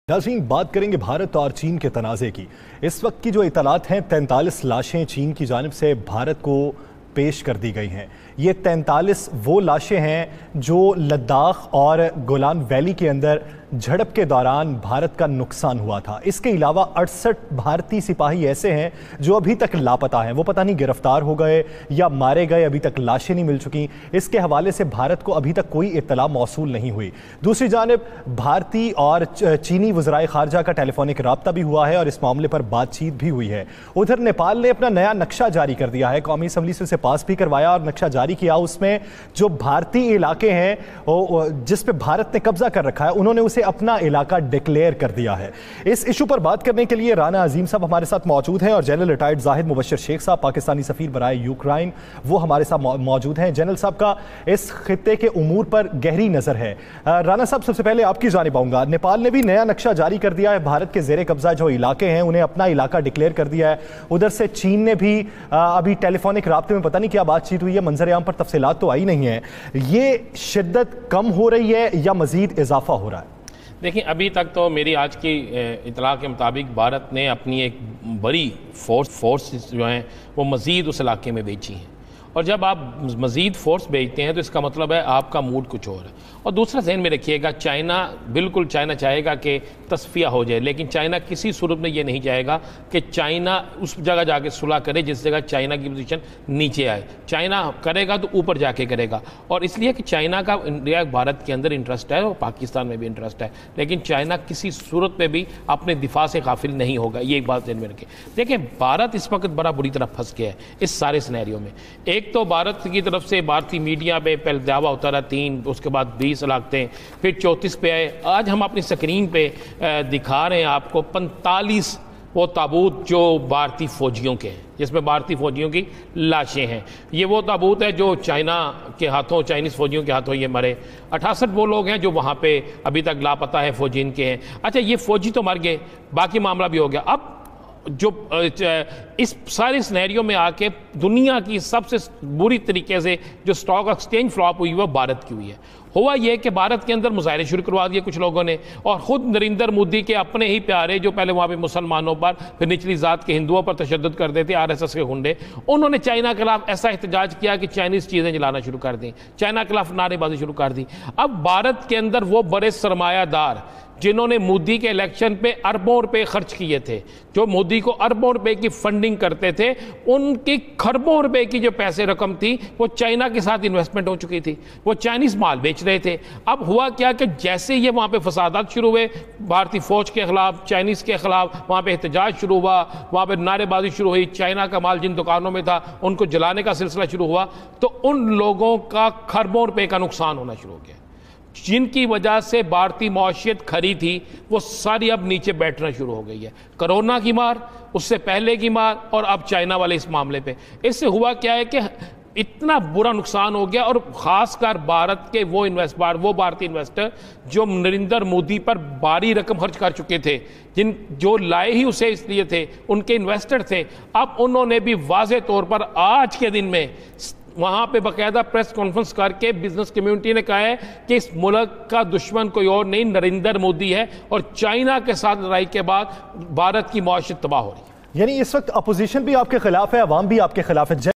नाज़रीन, बात करेंगे भारत और चीन के तनाज़े की। इस वक्त की जो इतलात हैं, 43 लाशें चीन की जानिब से भारत को पेश कर दी गई हैं। ये 43 वो लाशें हैं जो लद्दाख और गोलान वैली के अंदर झड़प के दौरान भारत का नुकसान हुआ था। इसके अलावा 68 भारतीय सिपाही ऐसे हैं जो अभी तक लापता हैं। वो पता नहीं गिरफ्तार हो गए या मारे गए, अभी तक लाशें नहीं मिल चुकी। इसके हवाले से भारत को अभी तक कोई इत्तला मौसूल नहीं हुई। दूसरी जानिब भारतीय और चीनी वज़राए ख़ारजा का टेलीफोनिक रब्ता भी हुआ है और इस मामले पर बातचीत भी हुई है। उधर नेपाल ने अपना नया नक्शा जारी कर दिया है, कौमी असम्बली से उसे पास भी करवाया और नक्शा जारी किया। उसमें जो भारतीय इलाके हैं जिस पे भारत ने कब्जा कर रखा है, उन्होंने उसे अपना इलाका डिक्लेयर कर दिया है। इस इशू पर बात करने के लिए राना अजीम साहब हमारे साथ मौजूद हैं और जनरल रिटायर्ड जाहिद मुबशर शेख साहब, पाकिस्तानी सफीर बराए यूक्रेन, वो हमारे साथ मौजूद हैं। जनरल साहब का इस खित्ते के उमूर पर गहरी नजर है। राना साहब, सबसे पहले आपकी जानिब आऊंगा। नेपाल ने भी नया नक्शा जारी कर दिया है, भारत के जेर कब्जा जो इलाके हैं उन्हें अपना इलाका डिक्लेयर कर दिया है। उधर से चीन ने भी अभी टेलीफोनिक राब्ते में पता नहीं क्या बातचीत हुई है, मंजर आम पर तफसीलात तो आई नहीं है। ये शिद्दत कम हो रही है या मजीद इजाफा हो रहा है? देखिए, अभी तक तो मेरी आज की इतला के मुताबिक भारत ने अपनी एक बड़ी फोर्स जो हैं वो मज़ीद उस इलाके में भेजी हैं, और जब आप मज़ीद फोर्स भेजते हैं तो इसका मतलब है आपका मूड कुछ और है। और दूसरा ज़हन में रखिएगा, बिल्कुल चाइना चाहेगा कि तस्फिया हो जाए, लेकिन चाइना किसी सूरत में ये नहीं चाहेगा कि चाइना उस जगह जाके सुलह करे जिस जगह चाइना की पोजीशन नीचे आए। चाइना करेगा तो ऊपर जाके करेगा, और इसलिए कि चाइना का इंडिया भारत के अंदर इंटरेस्ट है और पाकिस्तान में भी इंटरेस्ट है, लेकिन चाइना किसी सूरत में भी अपने दिफा से गाफिल नहीं होगा। ये एक बात ध्यान में रखें। देखिए, भारत इस वक्त बड़ा बुरी तरह फंस गया है इस सारे सिनेरियो में। एक तो भारत की तरफ से भारतीय मीडिया पे पहले दावा होता रहा 3, उसके बाद 20 हलाकतें, फिर 34 पे आए। आज हम अपनी स्क्रीन पे दिखा रहे हैं आपको 45 वो ताबूत जो भारतीय फौजियों के हैं, जिसमें भारतीय फौजियों की लाशें हैं। ये वो ताबूत है जो चाइना के हाथों, चाइनीज़ फौजियों के हाथों ये मरे। 68 वो लोग हैं जो वहाँ पे अभी तक लापता है, फौजी इनके हैं। अच्छा, ये फौजी तो मर गए, बाकी मामला भी हो गया। अब जो इस सारे सिनेरियो में आके दुनिया की सबसे बुरी तरीके से जो स्टॉक एक्सचेंज फ्लॉप हुई वो भारत की हुई है। हुआ यह कि भारत के अंदर मुजाहरे शुरू करवा दिए कुछ लोगों ने, और ख़ुद नरेंद्र मोदी के अपने ही प्यारे जो पहले वहाँ पे मुसलमानों पर, फिर निचली जात के हिंदुओं पर तशद्दुद करते थे, RSS के गुंडे, उन्होंने चाइना के खिलाफ ऐसा एहतजाज किया कि चाइनीज़ चीज़ें जलाना शुरू कर दी, चाइना के खिलाफ नारेबाजी शुरू कर दी। अब भारत के अंदर वो बड़े सरमायादार जिन्होंने मोदी के इलेक्शन पे अरबों रुपए खर्च किए थे, जो मोदी को अरबों रुपए की फंडिंग करते थे, उनकी खरबों रुपए की जो पैसे रकम थी वो चाइना के साथ इन्वेस्टमेंट हो चुकी थी, वो चाइनीज़ माल बेच रहे थे। अब हुआ क्या कि जैसे ये वहाँ पे फसादात शुरू हुए, भारतीय फौज के खिलाफ, चाइनीज़ के खिलाफ, वहाँ पे एहतजाज शुरू हुआ, वहाँ पे नारेबाजी शुरू हुई, चाइना का माल जिन दुकानों में था उनको जलाने का सिलसिला शुरू हुआ, तो उन लोगों का खरबों रुपए का नुकसान होना शुरू हो गया, जिनकी वजह से भारतीय मौशियत खरी थी वो सारी अब नीचे बैठना शुरू हो गई है। कोरोना की मार, उससे पहले की मार, और अब चाइना वाले इस मामले पे। इससे हुआ क्या है कि इतना बुरा नुकसान हो गया, और ख़ासकर भारत के वो भारतीय इन्वेस्टर जो नरेंद्र मोदी पर भारी रकम खर्च कर चुके थे, जो लाए ही उसे इसलिए थे, उनके इन्वेस्टर थे, अब उन्होंने भी वाज़े तौर पर आज के दिन में वहाँ पे बाकायदा प्रेस कॉन्फ्रेंस करके बिजनेस कम्युनिटी ने कहा है कि इस मुल्क का दुश्मन कोई और नहीं, नरेंद्र मोदी है, और चाइना के साथ लड़ाई के बाद भारत की मौशियत तबाह हो रही है। यानी इस वक्त अपोजिशन भी आपके खिलाफ है, अवाम भी आपके खिलाफ है।